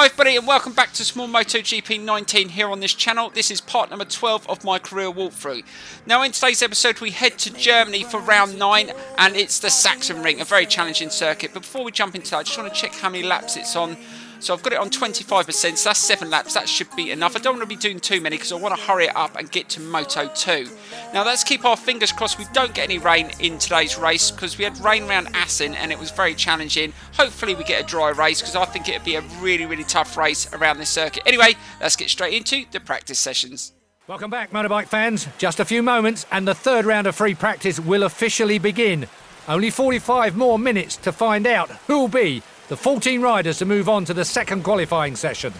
Hi everybody and welcome back to Small MotoGP 19 here on this channel. This is part number 12 of my career walkthrough. Now in today's episode we head to Germany for round 9 and it's the Sachsenring, a very challenging circuit. But before we jump into that, I just want to check how many laps it's on. So I've got it on 25%, so that's 7 laps, that should be enough. I don't want to be doing too many because I want to hurry it up and get to Moto 2. Now let's keep our fingers crossed we don't get any rain in today's race because we had rain around Assen and it was very challenging. Hopefully we get a dry race because I think it'd be a really tough race around this circuit. Anyway, let's get straight into the practice sessions. Welcome back, motorbike fans. Just a few moments and the third round of free practice will officially begin. Only 45 more minutes to find out who'll be the 14 riders to move on to the second qualifying session.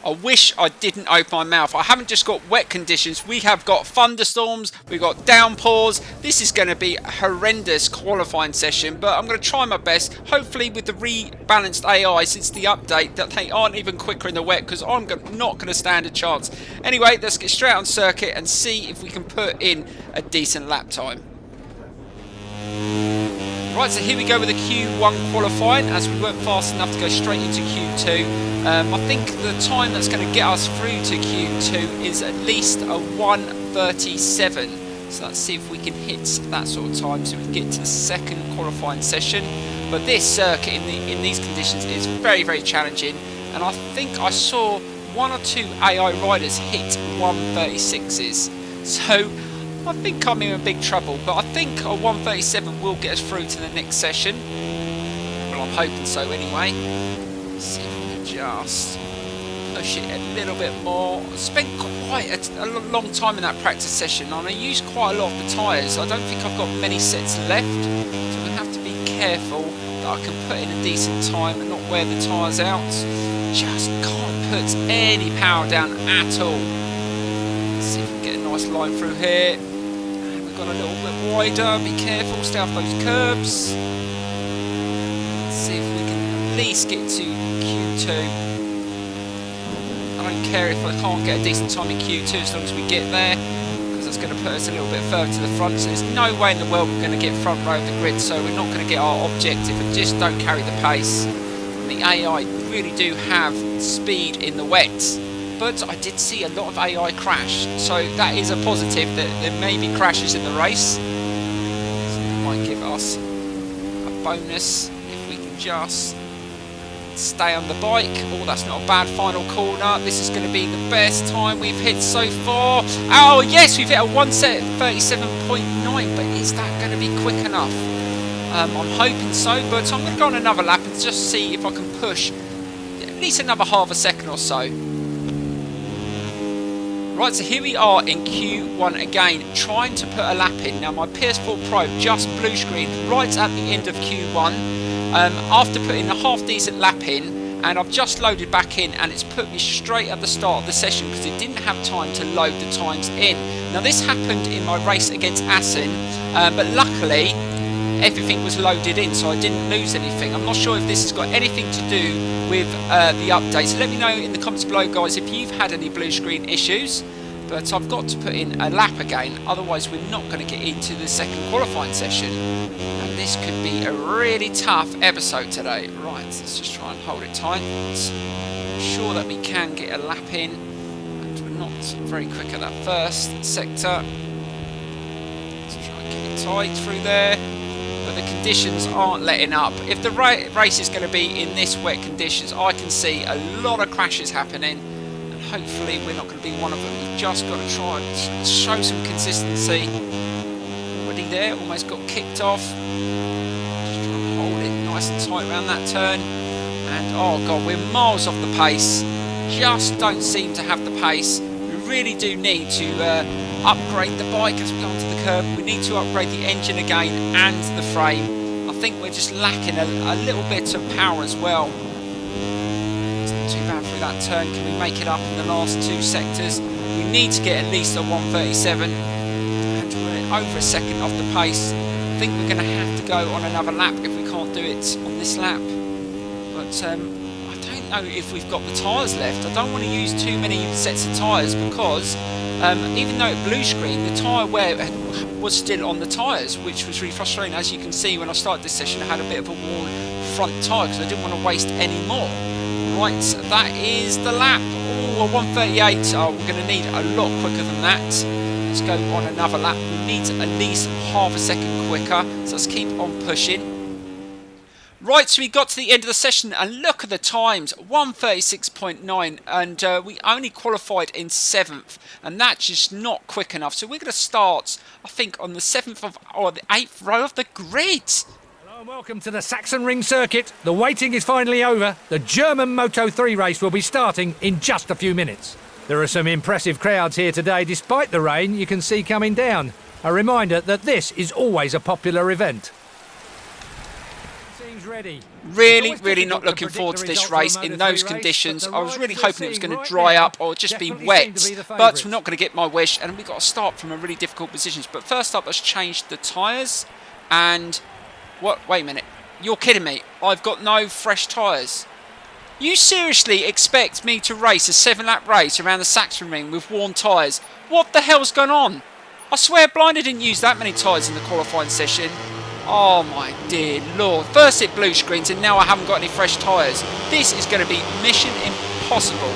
I wish I didn't open my mouth. I haven't just got wet conditions, we have got thunderstorms, we've got downpours. This is going to be a horrendous qualifying session, but I'm going to try my best. Hopefully with the rebalanced AI since the update that they aren't even quicker in the wet because I'm not going to stand a chance. Anyway, let's get straight on circuit and see if we can put in a decent lap time. Right, so here we go with the Q1 qualifying as we weren't fast enough to go straight into Q2. I think the time that's going to get us through to Q2 is at least a 1:37. So let's see if we can hit that sort of time so we can get to the second qualifying session. But this circuit in these conditions is very challenging, and I think I saw 1 or 2 AI riders hit 1:36s. So I think I'm in big trouble, but I think a 1:37 will get us through to the next session. Well, I'm hoping so anyway. Let's see if we can just push it a little bit more. I spent quite a long time in that practice session and I used quite a lot of the tyres. I don't think I've got many sets left, so I'm going to have to be careful that I can put in a decent time and not wear the tyres out. Just can't put any power down at all. Let's see if we can get a nice line through here. Got a little bit wider, be careful, stay off those curbs. Let's see if we can at least get to Q2. I don't care if I can't get a decent time in Q2 as long as we get there, because that's going to put us a little bit further to the front. So there's no way in the world we're going to get front row of the grid, so we're not going to get our objective and just don't carry the pace. And the AI really do have speed in the wet. But I did see a lot of AI crash, so that is a positive that there may be crashes in the race. So that might give us a bonus if we can just stay on the bike. Oh, that's not a bad final corner. This is going to be the best time we've hit so far. Oh yes, we've hit a 1:37.9, but is that going to be quick enough? I'm hoping so, but I'm going to go on another lap and just see if I can push at least another half a second or so. Right, so here we are in Q1 again, trying to put a lap in. Now my PS4 Pro just blue screened right at the end of Q1 after putting a half decent lap in, and I've just loaded back in and it's put me straight at the start of the session because it didn't have time to load the times in. Now this happened in my race against Assen, but luckily everything was loaded in, so I didn't lose anything. I'm not sure if this has got anything to do with the update, so let me know in the comments below, guys, if you've had any blue screen issues. But I've got to put in a lap again, otherwise we're not going to get into the second qualifying session. And this could be a really tough episode today. Right, let's just try and hold it tight. I'm sure that we can get a lap in, and we're not very quick at that first sector. Let's try and keep it tight through there. But the conditions aren't letting up. If the race is going to be in this wet conditions, I can see a lot of crashes happening, and hopefully we're not going to be one of them. We've just got to try and show some consistency. Already there, almost got kicked off. Just try and hold it nice and tight around that turn. And oh god, we're miles off the pace. Just don't seem to have the pace. We really do need to upgrade the bike as we go onto the curb. We need to upgrade the engine again and the frame. I think we're just lacking a little bit of power as well. It's not too bad through that turn. Can we make it up in the last 2 sectors? We need to get at least a 1:37, and we're over a second off the pace. I think we're going to have to go on another lap if we can't do it on this lap. But I don't know if we've got the tyres left. I don't want to use too many sets of tyres because even though it blue screen, the tyre wear was still on the tyres, which was really frustrating. As you can see, when I started this session, I had a bit of a worn front tyre because I didn't want to waste any more. Right, that is the lap. Oh, a 1:38. Oh, we're going to need a lot quicker than that. Let's go on another lap. We need at least half a second quicker, so let's keep on pushing. Right, so we got to the end of the session and look at the times, 1:36.9, and we only qualified in 7th, and that's just not quick enough. So we're going to start, I think, on the 7th of, or the 8th row of the grid. Hello and welcome to the Sachsenring circuit. The waiting is finally over. The German Moto3 race will be starting in just a few minutes. There are some impressive crowds here today, despite the rain you can see coming down. A reminder that this is always a popular event. Ready. Really not looking forward to this race in those conditions. I was really hoping it was going to dry up or just be wet, but we're not going to get my wish, and we've got to start from a really difficult positions. But first up, let's change the tyres. And what? Wait a minute, you're kidding me? I've got no fresh tyres. You seriously expect me to race a 7-lap race around the Sachsenring with worn tyres? What the hell's going on? I swear blind I didn't use that many tyres in the qualifying session. Oh my dear lord. First it blue screens and now I haven't got any fresh tyres. This is going to be mission impossible.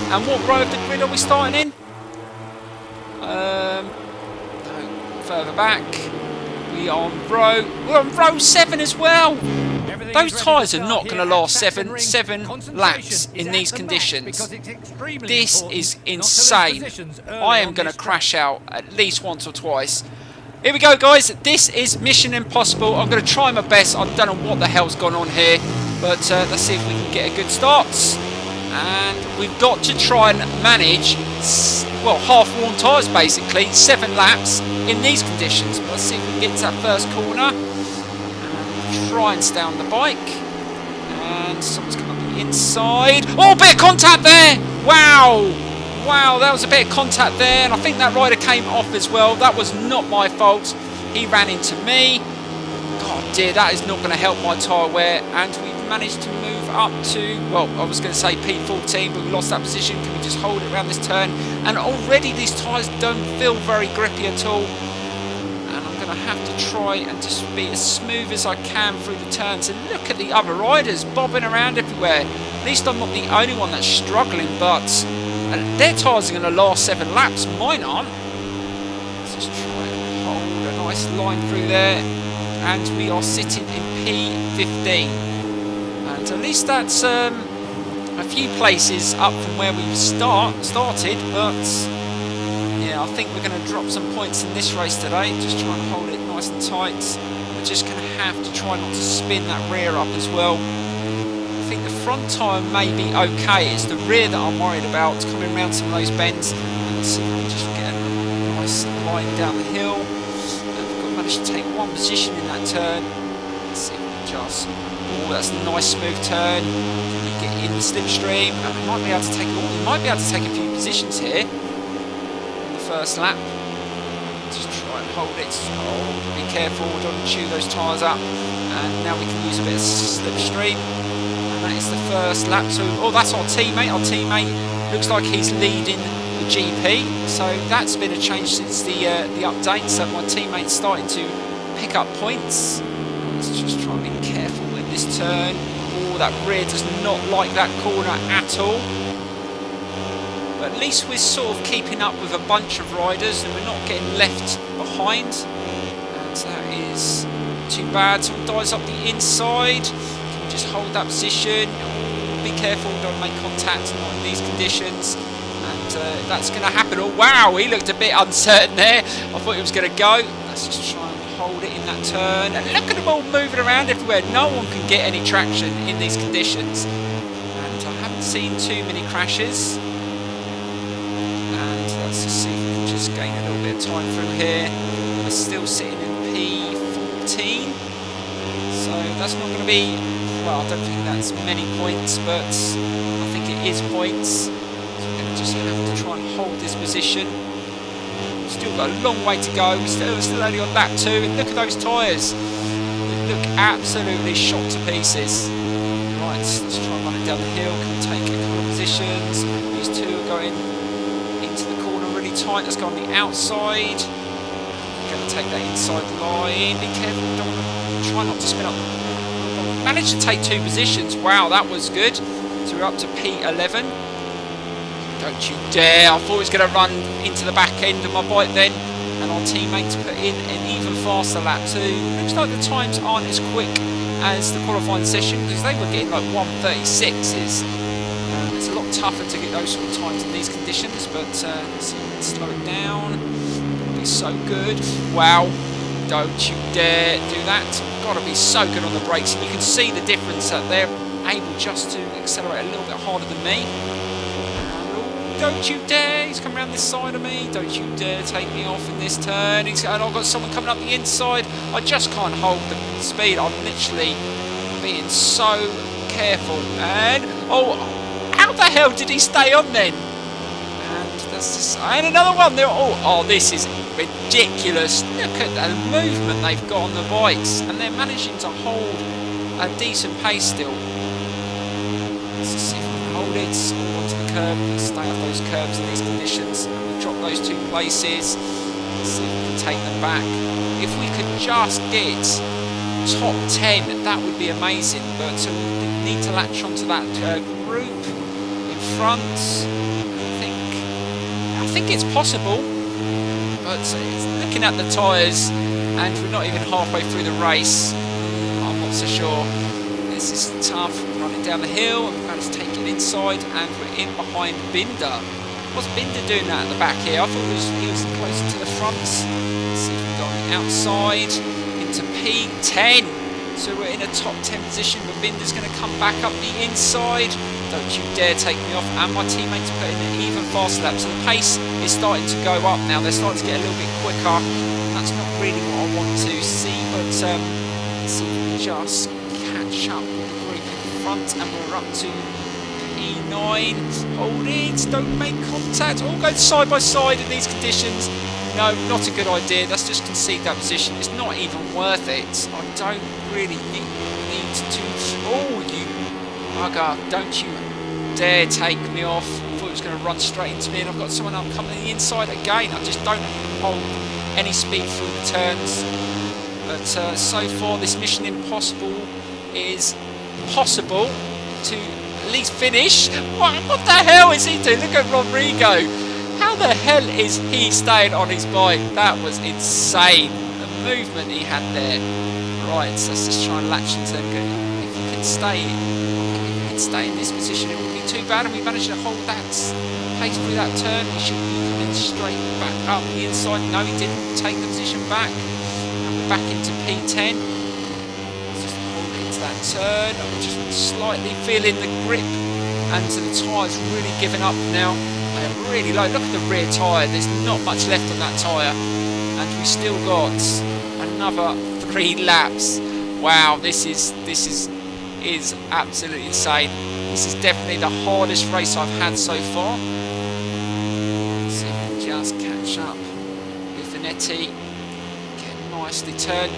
And what row of the grid are we starting in? No, further back. We're on row 7 as well. Those tyres are not going to last seven laps in these conditions. This is insane. I am going to crash out at least once or twice. Here we go, guys. This is mission impossible. I'm going to try my best. I don't know what the hell's gone on here, but let's see if we can get a good start. And we've got to try and manage, well, half-worn tyres basically, 7 laps in these conditions. But let's see if we can get to that first corner. And try and stay on the bike. And someone's come up the inside. Oh, bit of contact there! Wow! Wow, that was a bit of contact there, and I think that rider came off as well. That was not my fault. He ran into me. God dear, that is not going to help my tyre wear. And we've managed to move up to, well, I was going to say P14, but we lost that position. Can we just hold it around this turn? And already these tyres don't feel very grippy at all. And I'm going to have to try and just be as smooth as I can through the turns. And look at the other riders bobbing around everywhere. At least I'm not the only one that's struggling, but their tyres are going to last 7 laps. Mine aren't. Let's just try and hold a nice line through there. And we are sitting in P15. And at least that's a few places up from where we started. But yeah, I think we're going to drop some points in this race today. Just try and hold it nice and tight. We're just going to have to try not to spin that rear up as well. I think the front tyre may be okay. It's the rear that I'm worried about. It's coming around some of those bends. And let's see if we can just get a nice line down the hill. We've managed to take one position in that turn. Let's see if we can just... Oh, that's a nice smooth turn. We get in the slipstream. And we might be able to take... Oh, we might be able to take a few positions here on the first lap. Just try and hold it. Oh, be careful. Don't chew those tyres up. And now we can use a bit of slipstream. That is the first lap. So, oh, that's our teammate. Our teammate looks like he's leading the GP. So that's been a change since the update. So my teammate's starting to pick up points. Let's just try and be careful in this turn. Oh, that rear does not like that corner at all. But at least we're sort of keeping up with a bunch of riders and we're not getting left behind. And that is too bad. Someone dives up the inside. Just hold that position. Be careful, don't make contact, not in these conditions. And that's going to happen. Oh wow, he looked a bit uncertain there. I thought he was going to go. Let's just try and hold it in that turn. And look at them all moving around everywhere. No one can get any traction in these conditions. And I haven't seen too many crashes. And let's just see if we can just gain a little bit of time through here. We're still sitting in P14. So that's not going to be... Well, I don't think that's many points, but I think it is points. So we're going to just have to try and hold this position. Still got a long way to go. We're still only on lap 2. And look at those tyres. They look absolutely shot to pieces. Right, let's try and run it down the hill. Can we tight. Let's go on the outside. Going to take that inside line. Be careful. Don't want to, try not to spin up. Managed to take 2 positions. Wow, that was good. So we're up to P11. Don't you dare. I thought it was going to run into the back end of my bike then. And our teammates put in an even faster lap too. Looks like the times aren't as quick as the qualifying session because they were getting like 1:36s. It's a lot tougher to get those sort of times in these conditions, but let's slow it down. It'll be so good. Wow, don't you dare do that. Got to be so good on the brakes, and you can see the difference that they're able just to accelerate a little bit harder than me. Don't you dare, he's coming around this side of me. Don't you dare take me off in this turn. And I've got someone coming up the inside. I just can't hold the speed. I'm literally being so careful. And, oh, how the hell did he stay on then? And that's just, and another one there. Oh, this is ridiculous. Look at the movement they've got on the bikes. And they're managing to hold a decent pace still. Let's see if we can hold it. Onto the curb. Let's stay off those curbs in these conditions. And we drop those 2 places. Let's see if we can take them back. If we could just get top 10, that would be amazing. But so we need to latch onto that group in front. I think it's possible. But it's looking at the tyres, and we're not even halfway through the race. I'm not so sure. This is tough. Running down the hill, and we managed to take it inside, and we're in behind Binder. What's Binder doing that at the back here? I thought he was closer to the front. Let's see if we go on the outside into P10. So we're in a top 10 position, but Binder's going to come back up the inside. Don't you dare take me off. And my teammates put in an even faster lap. So the pace is starting to go up now. They're starting to get a little bit quicker. That's not really what I want to see, but let's see if we can just catch up with the group in front, and we're up to E9. Hold it, don't make contact. All go side by side in these conditions. No, not a good idea. Let's just concede that position. It's not even worth it. I don't really need to. Oh, you bugger! Don't you dare take me off. I thought it was going to run straight into me, and I've got someone up coming the inside again. I just don't hold any speed through the turns. But so far, this Mission Impossible is possible to at least finish. What the hell is he doing? Look at Rodrigo. How the hell is he staying on his bike? That was insane. The movement he had there. Right, so let's just try and latch into them. If we can stay in this position, it wouldn't be too bad. And we managed to hold that pace through that turn. We should be coming straight back up the inside. No, he didn't take the position back. And we're back into P10. That turn, I'm just slightly feeling the grip, and so the tyre's really giving up now. They're really low. Look at the rear tyre, there's not much left on that tyre, and we still got another 3 laps. Wow, this is absolutely insane. This is definitely the hardest race I've had so far. Let's see if we can just catch up with Vanetti. Nicely turned,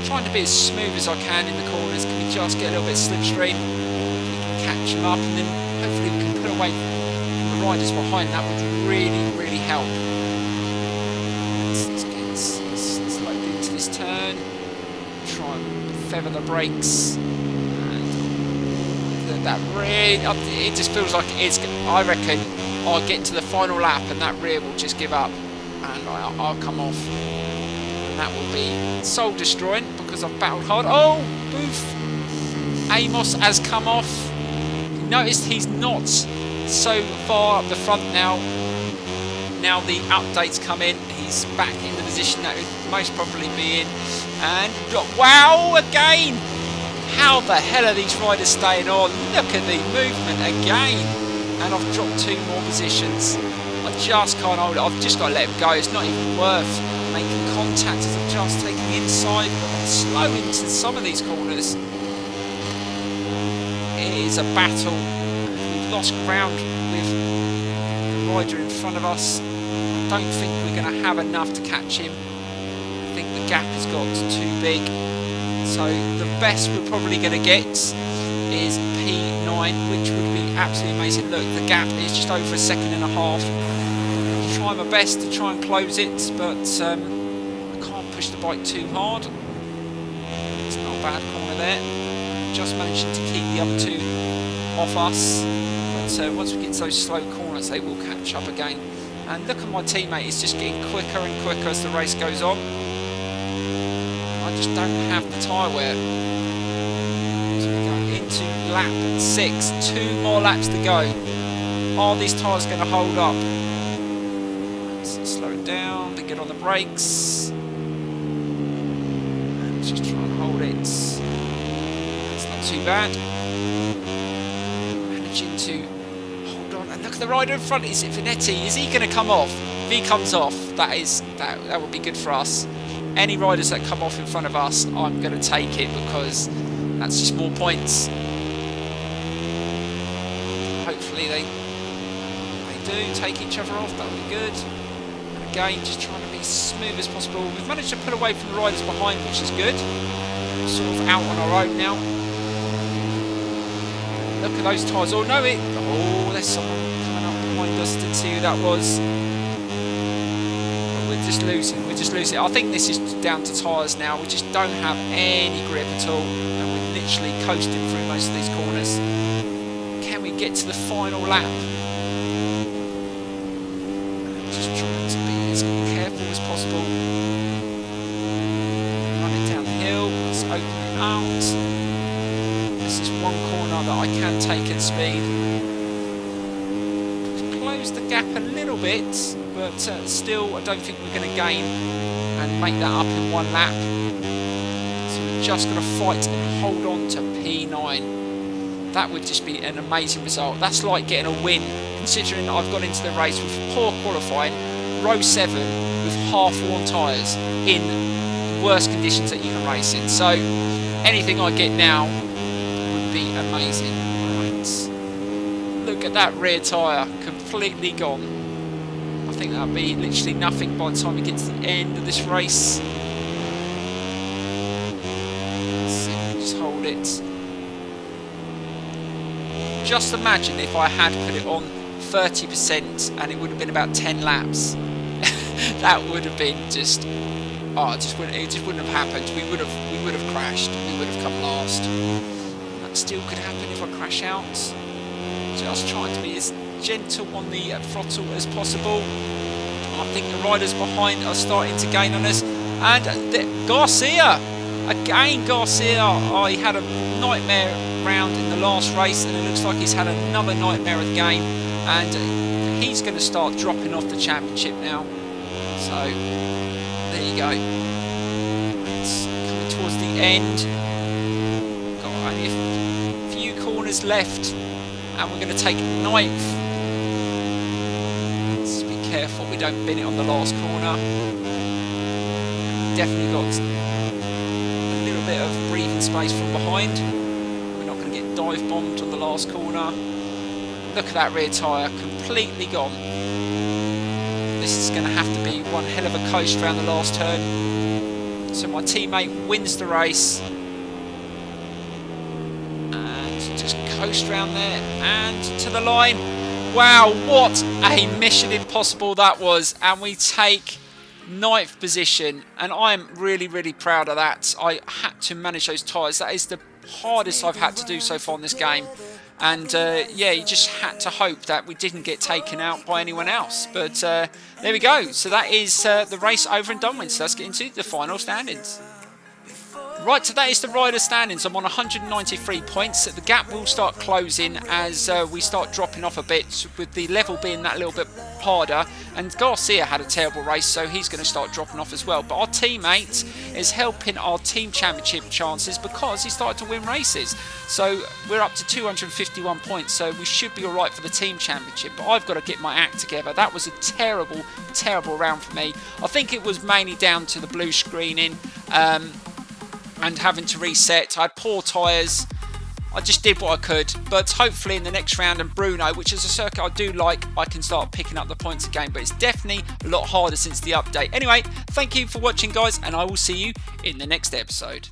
trying to be as smooth as I can in the corners. Can we just get a little bit slipstream? We can catch him up, and then hopefully we can put away from the riders behind. That would really, really help. Let's get slowly into this turn. Try and feather the brakes. And that rear, it just feels like it's. I reckon I'll get to the final lap, and that rear will just give up, and I'll come off. And that will be soul destroying because I've battled hard. Oh, boof! Amos has come off. You noticed he's not so far up the front now. Now the updates come in. He's back in the position that he'd most probably be in. And wow, again! How the hell are these riders staying on? Look at the movement again. And I've dropped 2 more positions. I just can't hold it. I've just got to let him go. It's not even worth making contact as I'm just taking the inside, but I'm slow into some of these corners. It is a battle. We've lost ground with the rider in front of us. I don't think we're going to have enough to catch him. I think the gap has got too big. So the best we're probably going to get is P9, which would be absolutely amazing. Look, the gap is just over 1.5 seconds. try my best to try and close it, but I can't push the bike too hard. It's not a bad corner there. Just managing to keep the other two off us. But once we get to those slow corners, they will catch up again. And look at my teammate, he's just getting quicker and quicker as the race goes on. I just don't have the tyre wear. So we're going into lap 6, 2 more laps to go. Are these tyres going to hold up? Let's slow it down, be good on the brakes. And just try and hold it. It's not too bad. Managing to hold on. And look at the rider in front. Is it Vanetti? Is he going to come off? If he comes off, that would be good for us. Any riders that come off in front of us, I'm going to take it because that's just more points. Hopefully they do take each other off, that would be good. And again, just trying to be as smooth as possible. We've managed to pull away from the riders behind, which is good. We're sort of out on our own now. Look at those tyres. Oh no, there's someone coming up behind us. Didn't see who that was. But we're just losing. I think this is down to tyres now. We just don't have any grip at all, and we're literally coasting through most of these corners. Can we get to the final lap? Just trying to be as careful as possible. Running down the hill, let's open it out. This is one corner that I can take at speed. Close the gap a little bit, but still I don't think we're going to gain and make that up in one lap. So we're just going to fight and hold on to P9. That would just be an amazing result. That's like getting a win, considering I've gone into the race with poor qualifying, row 7 with half-worn tyres in worst conditions that you can race in. So anything I get now would be amazing. Right. Look at that rear tyre, completely gone. I think that'll be literally nothing by the time we get to the end of this race. Let's see if we can just hold it. Just imagine if I had put it on 30% and it would have been about 10 laps. That would have been just, it just wouldn't have happened. We would have crashed. We would have come last. That still could happen if I crash out. Just trying to be as gentle on the throttle as possible. I think the riders behind are starting to gain on us. And Garcia! Again, Garcia, he had a nightmare round in the last race, and it looks like he's had another nightmare of the game, and he's going to start dropping off the championship now. So, there you go. It's coming towards the end. Got only a few corners left, and we're going to take 9th. Let's be careful we don't bin it on the last corner. Definitely got bit of breathing space from behind. We're not going to get dive bombed on the last corner. Look at that rear tyre, completely gone. This is going to have to be one hell of a coast around the last turn. So my teammate wins the race. And just coast around there and to the line. Wow, what a mission impossible that was. And we take 9th position, and I'm really proud of that. I had to manage those tyres. That is the hardest I've had to do so far in this game, and yeah, you just had to hope that we didn't get taken out by anyone else. But there we go. So that is the race over and done with. So let's get into the final standings. Right, so that is the rider standings. I'm on 193 points. The gap will start closing as we start dropping off a bit, with the level being that little bit harder. And Garcia had a terrible race, so he's going to start dropping off as well. But our teammate is helping our team championship chances because he started to win races. So we're up to 251 points, so we should be all right for the team championship. But I've got to get my act together. That was a terrible round for me. I think it was mainly down to the blue screening. And having to reset. I had poor tyres. I just did what I could, but hopefully in the next round, and Bruno, which is a circuit I do like, I can start picking up the points again, but it's definitely a lot harder since the update. Anyway, thank you for watching, guys, and I will see you in the next episode.